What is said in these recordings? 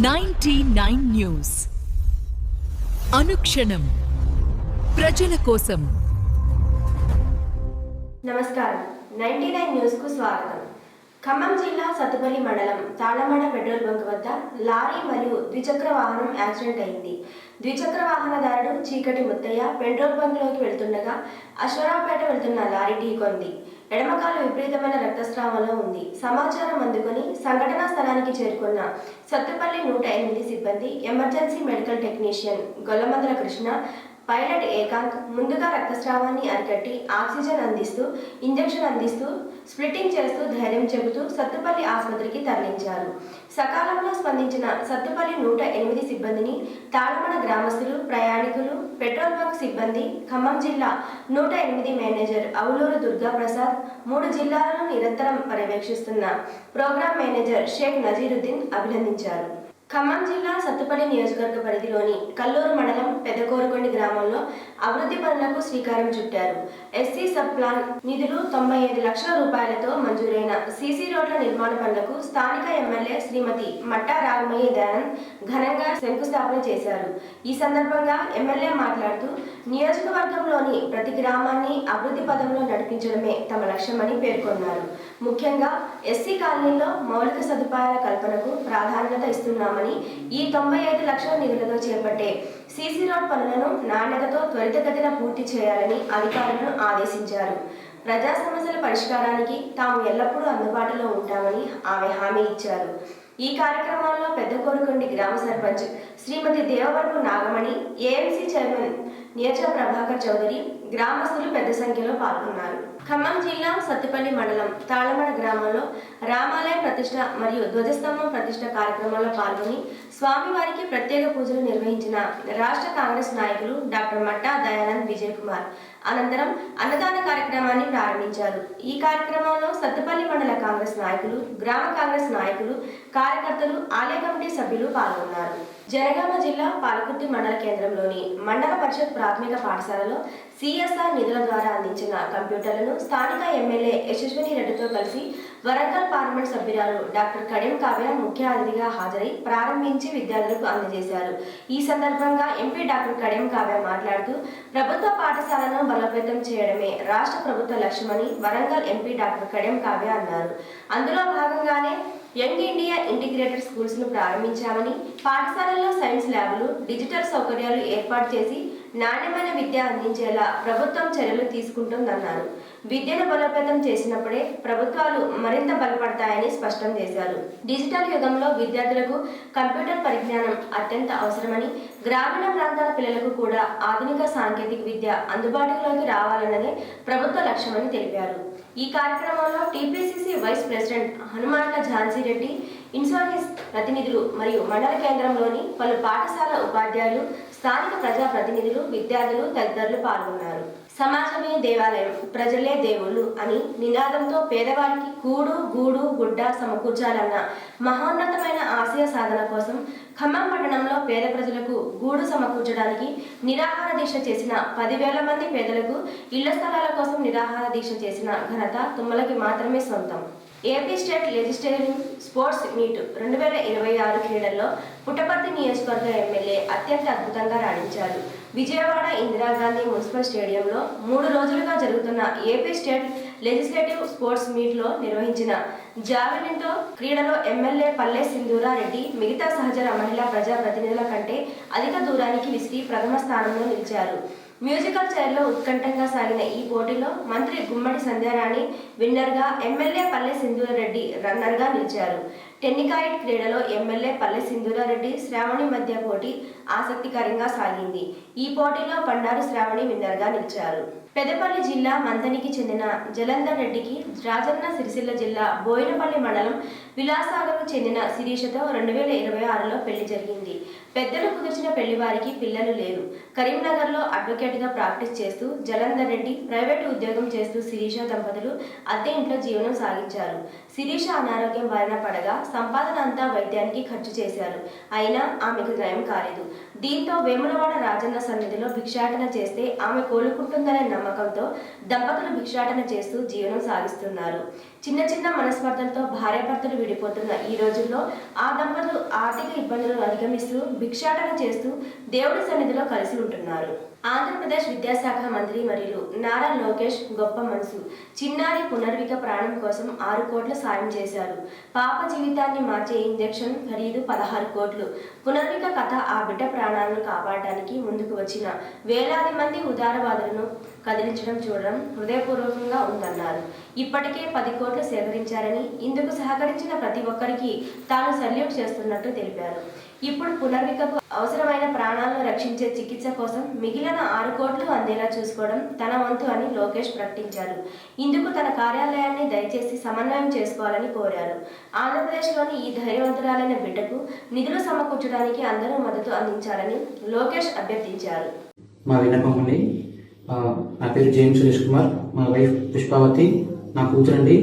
99 news అనుక్షణం ప్రజల కోసం. నమస్కారం. 99 న్యూస్ కు స్వాగతం. ఖమ్మం జిల్లా సత్తుపల్లి మండలం తాళమడ పెట్రోల్ బంక్ వద్ద లారీ మరియు ద్విచక్ర వాహనం యాక్సిడెంట్ అయింది. ద్విచక్ర వాహనదారుడు చీకటి ముత్తయ్య పెట్రోల్ బంక్లోకి వెళ్తుండగా అశ్వరావుపేట వెళ్తున్న లారీ ఢీకొంది. ఎడమకాలు విపరీతమైన రక్తస్రావంలో ఉంది. సమాచారం అందుకుని సంఘటనా స్థలానికి చేరుకున్న సత్తుపల్లి 108 సిబ్బంది emergency medical technician Gollamandala Krishna, pilot Ekanth ముందుగా రక్తస్రావాన్ని అరికట్టి ఆక్సిజన్ అందిస్తూ, ఇంజెక్షన్ అందిస్తూ, స్ప్లిట్టింగ్ చేస్తూ ధైర్యం చెబుతూ సత్తుపల్లి ఆసుపత్రికి తరలించారు. సకాలంలో స్పందించిన సత్తుపల్లి 108 సిబ్బందిని తాళమడ గ్రామస్తులు, ప్రయాణికులు, పెట్రోల్ బంక్ సిబ్బంది, ఖమ్మం జిల్లా 108 మేనేజర్ అవులూరు దుర్గాప్రసాద్, 3 జిల్లాలను నిరంతరం పర్యవేక్షిస్తున్న ప్రోగ్రామ్ మేనేజర్ షేక్ నజీరుద్దీన్ అభినందించారు. ఖమ్మం జిల్లా సత్తుపల్లి నియోజకవర్గ పరిధిలోని కల్లూరు మండలం పెద్దకోరుకొండి గ్రామంలో అభివృద్ధి పనులకు శ్రీకారం చుట్టారు. ఎస్సీ సబ్ ప్లాన్ నిధులు 95 లక్షల రూపాయలతో మంజూరైన సీసీ రోడ్ల నిర్మాణ పనులకు స్థానిక ఎమ్మెల్యే శ్రీమతి మట్టా రాగమయ్య దయానంద్ ఘనంగా శంకుస్థాపన చేశారు. ఈ సందర్భంగా ఎమ్మెల్యే మాట్లాడుతూ నియోజకవర్గంలోని ప్రతి గ్రామాన్ని అభివృద్ధి పదంలో నడిపించడమే తమ లక్ష్యమని పేర్కొన్నారు. ముఖ్యంగా ఎస్సీ కాలనీలో మౌలిక సదుపాయాల కల్పనకు ప్రాధాన్యత ఇస్తున్నామని, ఈ 95 లక్షల నిధులతో చేపట్టే సీసీ రోడ్ పనులను నాణ్యతతో త్వరితగతిన పూర్తి చేయాలని అధికారులను ఆదేశించారు. ప్రజా సమస్యల పరిష్కారానికి తాము ఎల్లప్పుడూ అందుబాటులో ఉంటామని ఆమె హామీ ఇచ్చారు. ఈ కార్యక్రమంలో పెద్దకోరుకొండి గ్రామ సర్పంచ్ శ్రీమతి దేవవరపు నాగమణి, ఏఎంసీ చైర్మన్ నియచ ప్రభాకర్ చౌదరి, గ్రామస్తులు పెద్ద సంఖ్యలో పాల్గొన్నారు. ఖమ్మం జిల్లా సత్తుపల్లి మండలం తాళమడ గ్రామంలో రామాలయ ప్రతిష్ట మరియు ధ్వజస్తంభం ప్రతిష్ట కార్యక్రమంలో పాల్గొని స్వామివారికి ప్రత్యేక పూజలు నిర్వహించిన రాష్ట్ర కాంగ్రెస్ నాయకులు డాక్టర్ మట్టా దయానంద్ విజయ్ కుమార్ అనంతరం అన్నదాన కార్యక్రమాన్ని ప్రారంభించారు. ఈ కార్యక్రమంలో సత్తుపల్లి మండల కాంగ్రెస్ నాయకులు, గ్రామ కాంగ్రెస్ నాయకులు, కార్యకర్తలు, ఆలయ కమిటీ సభ్యులు పాల్గొన్నారు. జనగామ జిల్లా పాలకుర్తి మండల కేంద్రంలోని మండల పరిషత్ ప్రాథమిక పాఠశాలలో సిఎస్ఆర్ నిధుల ద్వారా అందించిన కంప్యూటర్లను స్థానిక ఎమ్మెల్యే యశస్విని రెడ్డితో కలిసి వరంగల్ పార్లమెంట్ సభ్యురాలు డాక్టర్ కడియం కావ్య ముఖ్య అతిథిగా హాజరై ప్రారంభించి విద్యార్థులకు అందజేశారు. ఈ సందర్భంగా ఎంపీ డాక్టర్ కడియం కావ్య మాట్లాడుతూ ప్రభుత్వ పాఠశాలను బలోపేతం చేయడమే రాష్ట్ర ప్రభుత్వ లక్ష్యమని వరంగల్ ఎంపీ డాక్టర్ కడియం కావ్య అన్నారు. అందులో భాగంగానే యంగ్ ఇండియా ఇంటిగ్రేటెడ్ స్కూల్స్ ను ప్రారంభించామని, పాఠశాలల్లో సైన్స్ ల్యాబులు, డిజిటల్ సౌకర్యాలు ఏర్పాటు చేసి నాణ్యమైన విద్య అందించేలా ప్రభుత్వం చర్యలు తీసుకుంటుందన్నారు. విద్యను బలోపేతం చేసినప్పుడే ప్రభుత్వాలు మరింత బలపడతాయని స్పష్టం చేశారు. డిజిటల్ యుగంలో విద్యార్థులకు కంప్యూటర్ పరిజ్ఞానం అత్యంత అవసరమని, గ్రామీణ ప్రాంతాల పిల్లలకు కూడా ఆధునిక సాంకేతిక విద్య అందుబాటులోకి రావాలన్నదే ప్రభుత్వ లక్ష్యమని తెలిపారు. ఈ కార్యక్రమంలో TPCC vice president Hanumandla Jhansi Reddy, ఇన్సోనిస్ ప్రతినిధులు మరియు మండల కేంద్రంలోని పలు పాఠశాల ఉపాధ్యాయులు, స్థానిక ప్రజా ప్రతినిధులు, విద్యార్థులు తదితరులు పాల్గొన్నారు. సమాజమే దేవాలయం, ప్రజలే దేవుళ్ళు అని నినాదంతో పేదవారికి కూడు, గూడు, గుడ్డ సమకూర్చాలన్న మహోన్నతమైన ఆశయ సాధన కోసం ఖమ్మం పట్టణంలో పేద ప్రజలకు గూడు సమకూర్చడానికి నిరాహార దీక్ష చేసిన 10,000 మంది పేదలకు ఇళ్ల స్థలాల కోసం నిరాహార దీక్ష చేసిన ఘనత తుమ్మలకి మాత్రమే సొంతం. AP state legislative sports meet 2026 క్రీడల్లో పుట్టపర్తి నియోజకవర్గ ఎమ్మెల్యే అత్యంత అద్భుతంగా రాణించారు. విజయవాడ ఇందిరాగాంధీ మున్సిపల్ స్టేడియంలో 3 రోజులుగా జరుగుతున్న ఏపీ స్టేట్ లెజిస్లేటివ్ స్పోర్ట్స్ మీట్లో నిర్వహించిన జావెలిన్ తో క్రీడలో ఎమ్మెల్యే పల్లె సింధూరారెడ్డి మిగతా సహచర మహిళా ప్రజా ప్రతినిధుల కంటే అధిక దూరానికి విసిరి ప్రథమ స్థానంలో నిలిచారు. మ్యూజికల్ చైర్లో ఉత్కంఠంగా సాగిన ఈ పోటీలో మంత్రి గుమ్మడి సంధ్యారాణి విన్నర్గా, ఎమ్మెల్యే పల్లె సింధూరారెడ్డి రన్నర్గా నిలిచారు. టెన్నికాయిట్ క్రీడలో ఎమ్మెల్యే పల్లె సింధూరారెడ్డి, శ్రావణి మధ్య పోటీ ఆసక్తికరంగా సాగింది. ఈ పోటీలో బండారు శ్రావణి విన్నర్గా నిలిచారు. పెద్దపల్లి జిల్లా మంతనికి చెందిన జలంధర్ రెడ్డికి రాజన్న సిరిసిల్ల జిల్లా బోయినపల్లి మండలం విలాసాగర్కు చెందిన శిరీషతో 2026లో పెళ్లి జరిగింది. పెద్దలు కుదిర్చిన పెళ్లి వారికి పిల్లలు లేరు. కరీంనగర్లో అడ్వకేట్గా ప్రాక్టీస్ చేస్తూ జలంధర్ రెడ్డి ప్రైవేటు ఉద్యోగం చేస్తూ శిరీష దంపతులు అద్దె ఇంట్లో జీవనం సాగించారు. శిరీష అనారోగ్యం బారిన పడగా సంపాదన అంతా వైద్యానికి ఖర్చు చేశారు. అయినా ఆమెకు నయం కాలేదు. దీంతో వేములవాడ రాజన్న సన్నిధిలో భిక్షాటన చేస్తే ఆమె కోలుకుంటుందనే నమ్మకంతో దంపతులు భిక్షాటన చేస్తూ జీవనం సాగిస్తున్నారు. చిన్న చిన్న మనస్పర్ధలతో భార్యాభర్తలు విడిపోతున్న ఈ రోజుల్లో ఆ దంపతులు ఆర్థిక ఇబ్బందులను అధిగమిస్తూ భిక్షాటన చేస్తూ దేవుడి సన్నిధిలో కలిసి ఉంటున్నారు. ఆంధ్రప్రదేశ్ విద్యాశాఖ మంత్రి మరియు నారా లోకేష్ గొప్ప మనసు. చిన్నారి పునర్విక ప్రాణం కోసం 6 కోట్ల సాయం చేశారు. పాప జీవితాన్ని మార్చే ఇంజెక్షన్ ఖరీదు 16 కోట్లు. పునర్విక కథ ఆ బిడ్డ ప్రాణాలను కాపాడడానికి ముందుకు వచ్చిన వేలాది మంది ఉదారవాదులను కదిలించడం చూడడం హృదయపూర్వకంగా ఉందన్నారు. ఇప్పటికే 10 కోట్లు సేకరించారని ఇందుకు సహకరించిన ప్రతి ఒక్కరికి తాను సల్యూట్ చేస్తున్నట్టు తెలిపారు. ఇప్పుడు పునర్వికకు అవసరమైన ప్రాణాలను రక్షించే చికిత్స కోసం మిగిలిన 6 కోట్లు అందేలా చూసుకోవడం తన వంతు అని లోకేష్ ప్రకటించారు. ఇందుకు తన కార్యాలయాన్ని దయచేసి సమన్వయం చేసుకోవాలని కోరారు. ఆంధ్రప్రదేశ్లోని ఈ ధైర్యవంతురాలైన బిడ్డకు నిధులు సమకూర్చడానికి అందరూ మద్దతు అందించాలని లోకేష్ అభ్యర్థించారు. మా విన్నపం అండి. నా పేరు జేఎం సురేష్ కుమార్, మా వైఫ్ పుష్పావతి, నా కూతురండి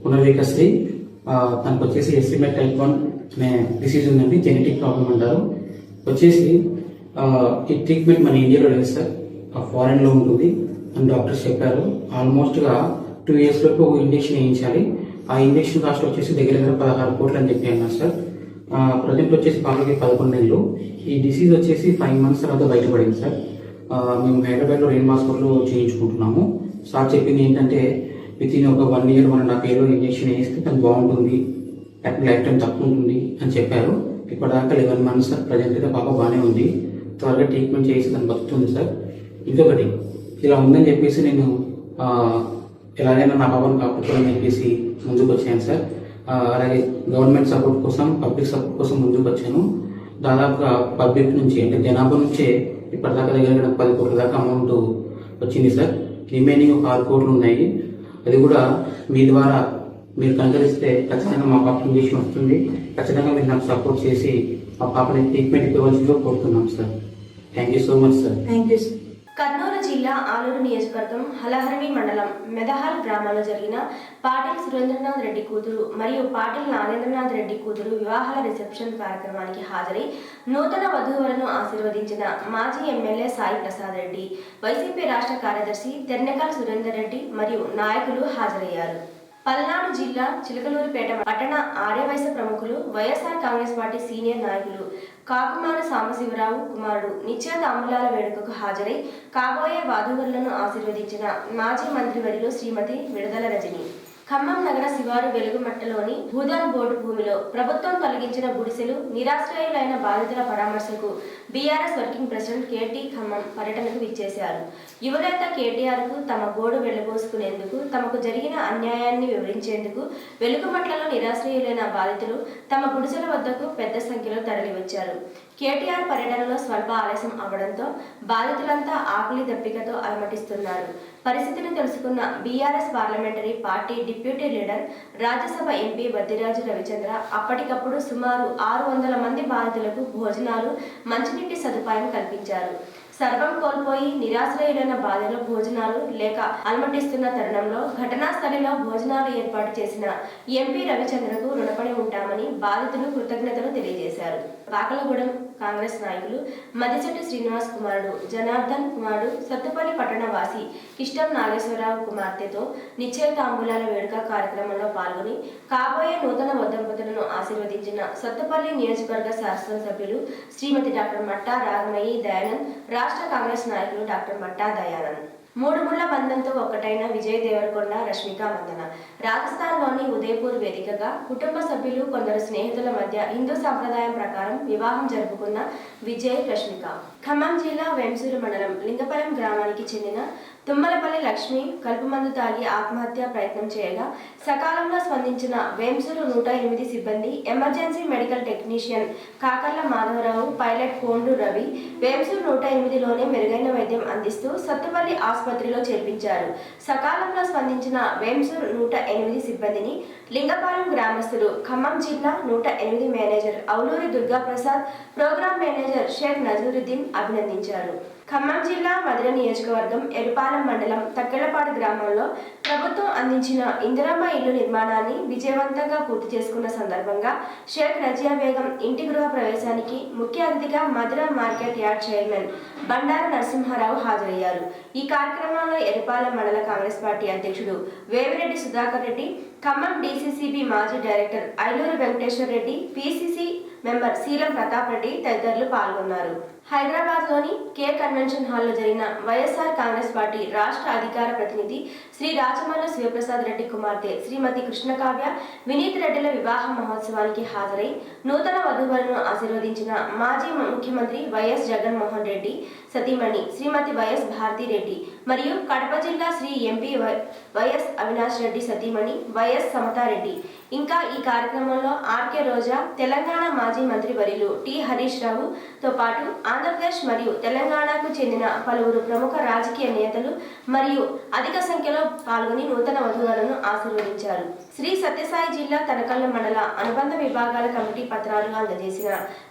పునర్వికశ్రీ. తనకు వచ్చేసి ఎస్సిమెట్ టైప్ 1 అనే డిసీజ్ ఉందండి, జెనెటిక్ ప్రాబ్లం అంటారు. వచ్చేసి ఈ ట్రీట్మెంట్ మన ఇండియాలో లేదు సార్, ఫారెన్లో ఉంటుంది అని డాక్టర్స్ చెప్పారు. ఆల్మోస్ట్గా 2 years లోపు ఇంజెక్షన్ వేయించాలి. ఆ ఇంజెక్షన్ కాస్ట్ వచ్చేసి దగ్గర 16 కోట్లు అని చెప్పి అన్నారు సార్. ప్రజెంట్ వచ్చేసి పాపకి 11 నెలలు. ఈ డిసీజ్ వచ్చేసి 5 months తర్వాత బయటపడింది సార్. మేము హైదరాబాద్లో రెయిన్ హాస్పిటల్లో చేయించుకుంటున్నాము. సార్ చెప్పింది ఏంటంటే వితిన్ ఒక 1 year 1.5 year ఇంజెక్షన్ వేస్తే తను బాగుంటుంది, లైఫ్ టైం తక్కువ ఉంటుంది అని చెప్పారు. ఇప్పటిదాకా 11 months సార్. ప్రజెంట్ అయితే పాప బాగానే ఉంది. త్వరగా ట్రీట్మెంట్ చేసి తను బతుకుతుంది సార్. ఇంకొకటి ఇలా ఉందని చెప్పేసి నేను ఎలాగైనా నా పాపను కాపాడుకోవాలని చెప్పేసి ముందుకు వచ్చాను సార్. అలాగే గవర్నమెంట్ సపోర్ట్ కోసం, పబ్లిక్ సపోర్ట్ కోసం ముందుకు వచ్చాను. దాదాపుగా పబ్లిక్ నుంచి అంటే జనాభా నుంచే ఇప్పటిదాకా దగ్గర 10 కోట్ల దాకా అమౌంట్ వచ్చింది సార్. రిమైనింగ్ ఒక 6 కోట్లు ఉన్నాయి. అది కూడా మీ ద్వారా మీరు కనుగరిస్తే ఖచ్చితంగా మా పాప ఇంజెక్షన్ వస్తుంది. ఖచ్చితంగా మీరు నాకు సపోర్ట్ చేసి మా పాపని ట్రీట్మెంట్ ఇవ్వవలసిందిగా కోరుతున్నాం sir. Thank you so much sir. Thank you. Kurnool జిల్లా ఆలూరు నియోజకవర్గం హలహర్వి మండలం మెదహాల్ గ్రామంలో జరిగిన పాటిల్ సురేంద్రనాథ్ రెడ్డి కూతురు మరియు పాటిల్ నాగేంద్రనాథ్ రెడ్డి కూతురు వివాహాల రిసెప్షన్ కార్యక్రమానికి హాజరై నూతన వధూవరులను ఆశీర్వదించిన మాజీ ఎమ్మెల్యే సాయి ప్రసాద్ రెడ్డి, వైసీపీ రాష్ట్ర కార్యదర్శి తెర్నెకల్ సురేందర్ రెడ్డి మరియు నాయకులు హాజరయ్యారు. పల్నాడు జిల్లా చిలకలూరిపేట పట్టణ ఆర్యవైశ్య ప్రముఖులు, వైఎస్ఆర్ కాంగ్రెస్ పార్టీ సీనియర్ నాయకులు కాకుమాన సాంబశివరావు కుమారుడు నిత్య తాంబూలాల వేడుకకు హాజరై కాబోయే వధూవరులను ఆశీర్వదించిన మాజీ మంత్రివర్యులు శ్రీమతి విడుదల రజని. ఖమ్మం నగర శివారు వెలుగుమట్టలోని భూదాన్ బోర్డు భూమిలో ప్రభుత్వం తొలగించిన గుడిసెలు, నిరాశ్రయులైన బాధితుల పరామర్శకు BRS working president KT Khammam పర్యటనకు విచ్చేశారు. యువనేత కేటీఆర్కు తమ గోడు వెళ్లబోసుకునేందుకు, తమకు జరిగిన అన్యాయాన్ని వివరించేందుకు వెలుగుమట్లలో నిరాశ్రయులైన బాధితులు తమ గుడిసెల వద్దకు పెద్ద సంఖ్యలో తరలివచ్చారు. కేటీఆర్ పర్యటనలో స్వల్ప ఆలస్యం అవడంతో బాధితులంతా ఆకలి దప్పికతో అలమటిస్తున్నారు. పరిస్థితిని తెలుసుకున్న BRS parliamentary party deputy leader, Rajya Sabha MP Baddiraju Ravichandra అప్పటికప్పుడు సుమారు 600 మంది బాధితులకు భోజనాలు, మంచినీటి సదుపాయం కల్పించారు. సర్వం కోల్పోయి నిరాశ్రయులైన బాధలో భోజనాలు లేక అలమటిస్తున్న తరుణంలో ఘటనా స్థలిలో భోజనాలు ఏర్పాటు చేసిన ఎంపీ రవిచంద్రకు రుణపడి ఉంటామని బాధితులు కృతజ్ఞతలు తెలియజేశారు. వాకలగూడెం కాంగ్రెస్ నాయకులు మదిశెట్టి శ్రీనివాస్ కుమారుడు జనార్దన్ కుమారుడు సత్తుపల్లి పట్టణ వాసి కిష్టం నాగేశ్వరరావు కుమార్తెతో నిశ్చయ తాంబూలాల వేడుక కార్యక్రమంలో పాల్గొని కాబోయే నూతన దంపతులను ఆశీర్వదించిన సత్తుపల్లి నియోజకవర్గ శాసనసభ్యులు శ్రీమతి డాక్టర్ మట్టా రాగమయ్యి దయానంద్, రాష్ట్ర కాంగ్రెస్ నాయకులు డాక్టర్ మట్టా దయానంద్. 3 ముళ్ల బంధంతో ఒక్కటైన విజయ్ దేవరకొండ, రష్మిక మందన. రాజస్థాన్లోని ఉదయపూర్ వేదికగా కుటుంబ సభ్యులు, కొందరు స్నేహితుల మధ్య హిందూ సాంప్రదాయం ప్రకారం వివాహం జరుపుకున్న విజయ్, రష్మిక. ఖమ్మం జిల్లా వేంసూరు మండలం లింగపల్లం గ్రామానికి చెందిన తుమ్మలపల్లి లక్ష్మి కలుపుమందు తాగి ఆత్మహత్య ప్రయత్నం చేయగా సకాలంలో స్పందించిన వేంసూరు 108 సిబ్బంది, emergency medical technician Kakarla Madhavarao, pilot Kondru Ravi Vemsoor 108లోనే మెరుగైన వైద్యం అందిస్తూ సత్తుపల్లి ఆసుపత్రిలో చేర్పించారు. సకాలంలో స్పందించిన వేంసూరు 108 సిబ్బందిని లింగపాలెం గ్రామస్తులు, ఖమ్మం జిల్లా 108 manager Auluri Durgaprasad, program manager Shaik Nazaruddin అభినందించారు. ఖమ్మం జిల్లా మధిర నియోజకవర్గం ఎరుపాలెం మండలం తక్కెళ్లపాడు గ్రామంలో ప్రభుత్వం అందించిన ఇందిరమ్మ ఇల్లు నిర్మాణాన్ని విజయవంతంగా పూర్తి చేసుకున్న సందర్భంగా షేక్ రజియా బేగం ఇంటి గృహ ప్రవేశానికి ముఖ్య అతిథిగా Madhira market yard chairman Bandara Narasimharao హాజరయ్యారు. ఈ కార్యక్రమంలో ఎరుపాలెం మండల కాంగ్రెస్ పార్టీ అధ్యక్షుడు వేమిరెడ్డి సుధాకర్ రెడ్డి, ఖమ్మం డీసీసీబీ మాజీ director Ailuru Venkateswara Reddy, PCC member Seelam Pratap Reddy తదితరులు పాల్గొన్నారు. హైదరాబాద్లోని కే కన్వెన్షన్ హాల్లో జరిగిన వైఎస్ఆర్ కాంగ్రెస్ పార్టీ రాష్ట్ర అధికార ప్రతినిధి శ్రీ రాచమల్ల శివప్రసాద్ రెడ్డి కుమార్తె శ్రీమతి కృష్ణకావ్య వినీత్ రెడ్డిల వివాహ మహోత్సవానికి హాజరై నూతన వధూవరులను ఆశీర్వదించిన మాజీ ముఖ్యమంత్రి వైఎస్ జగన్మోహన్ రెడ్డి సతీమణి శ్రీమతి వైఎస్ భారతిరెడ్డి మరియు కడప జిల్లా శ్రీ ఎంపీ వైఎస్ అవినాష్ రెడ్డి సతీమణి వైఎస్ సమతారెడ్డి, ఇంకా ఈ కార్యక్రమంలో ఆర్కే రోజా, తెలంగాణ మాజీ మంత్రి వర్యులు టి హరీష్ రావుతో పాటు ఆంధ్రప్రదేశ్ మరియు తెలంగాణకు చెందిన పలువురు ప్రముఖ రాజకీయ నేతలు మరియు అధిక సంఖ్యలో పాల్గొని నూతన వధువులను ఆశీర్వదించారు. శ్రీ సత్యసాయి జిల్లా తనకల్లు మండల అనుబంధ విభాగాల కమిటీ పత్రాలు అందజేసిన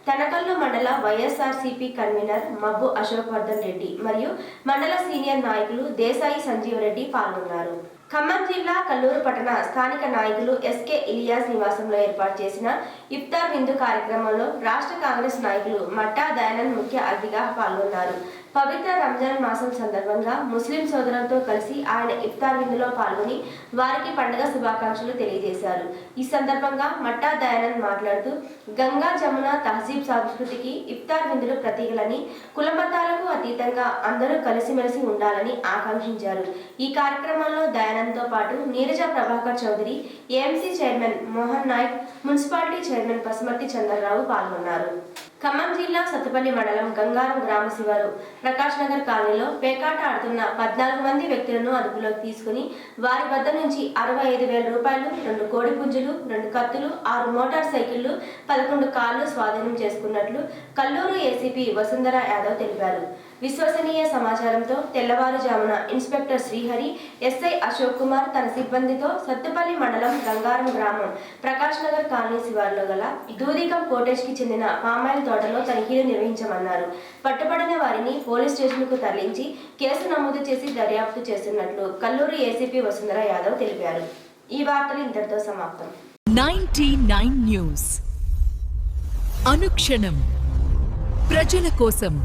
తనకల్లు మండల వైఎస్ఆర్సీపీ కన్వీనర్ మబ్బు అశోక్ వర్ధన్ రెడ్డి మరియు మండల సీనియర్ నాయకులు దేశాయి సంజీవ్ రెడ్డి పాల్గొన్నారు. ఖమ్మం జిల్లా కల్లూరు పట్టణ స్థానిక నాయకులు ఎస్కే ఇలియాస్ నివాసంలో ఏర్పాటు చేసిన ఇఫ్తార్ విందు కార్యక్రమంలో రాష్ట్ర కాంగ్రెస్ నాయకులు మట్టా దయానంద్ ముఖ్య అతిథిగా పాల్గొన్నారు. పవిత్ర రంజాన్ మాసం సందర్భంగా ముస్లిం సోదరులతో కలిసి ఆయన ఇఫ్తార్ విందులో పాల్గొని వారికి పండుగ శుభాకాంక్షలు తెలియజేశారు. ఈ సందర్భంగా మట్టా దయానంద్ మాట్లాడుతూ గంగా జమున తహజీబ్ సంస్కృతికి ఇఫ్తార్ విందులు ప్రతీకలని, కులమతాలకు అతీతంగా అందరూ కలిసిమెలిసి ఉండాలని ఆకాంక్షించారు. ఈ కార్యక్రమంలో దయానంద్తో పాటు Neeraja Prabhakar Chowdary, AMC chairman Mohan Nayak, municipality chairman Pasumarthi Chandrarao పాల్గొన్నారు. ఖమ్మం జిల్లా సత్తుపల్లి మండలం గంగారం గ్రామ శివారు ప్రకాష్ నగర్ కాలనీలో పేకాట ఆడుతున్న 14 మంది వ్యక్తులను అదుపులోకి తీసుకుని వారి వద్ద నుంచి 65,000 రూపాయలు, 2 కోడి పుంజులు, 2 కత్తులు, 6 మోటార్ సైకిళ్లు, 11 కార్లు స్వాధీనం చేసుకున్నట్లు కల్లూరు ఏసీపీ వసుంధర యాదవ్ తెలిపారు. విశ్వసనీయ సమాచారంతో తెల్లవారుజామున ఇన్స్పెక్టర్ శ్రీహరి, ఎస్ఐ అశోక్ కుమార్ తన సిబ్బందితో సత్తుపల్లి మండలం గంగారం గ్రామం ప్రకాష్ నగర్ కాలనీ శివారులో గల దూదికం కోటేజ్ కి చెందిన పామాయిల్ తోటలో తనిఖీలు నిర్వహించమన్నారు. పట్టుబడిన వారిని పోలీస్ స్టేషన్కు తరలించి కేసు నమోదు చేసి దర్యాప్తు చేస్తున్నట్లు కల్లూరు ఏసీపీ వసుంధర యాదవ్ తెలిపారు. ఈ వార్తలు ఇంతటితో సమాప్తం. 99 న్యూస్ అనుక్షణం ప్రజల కోసం.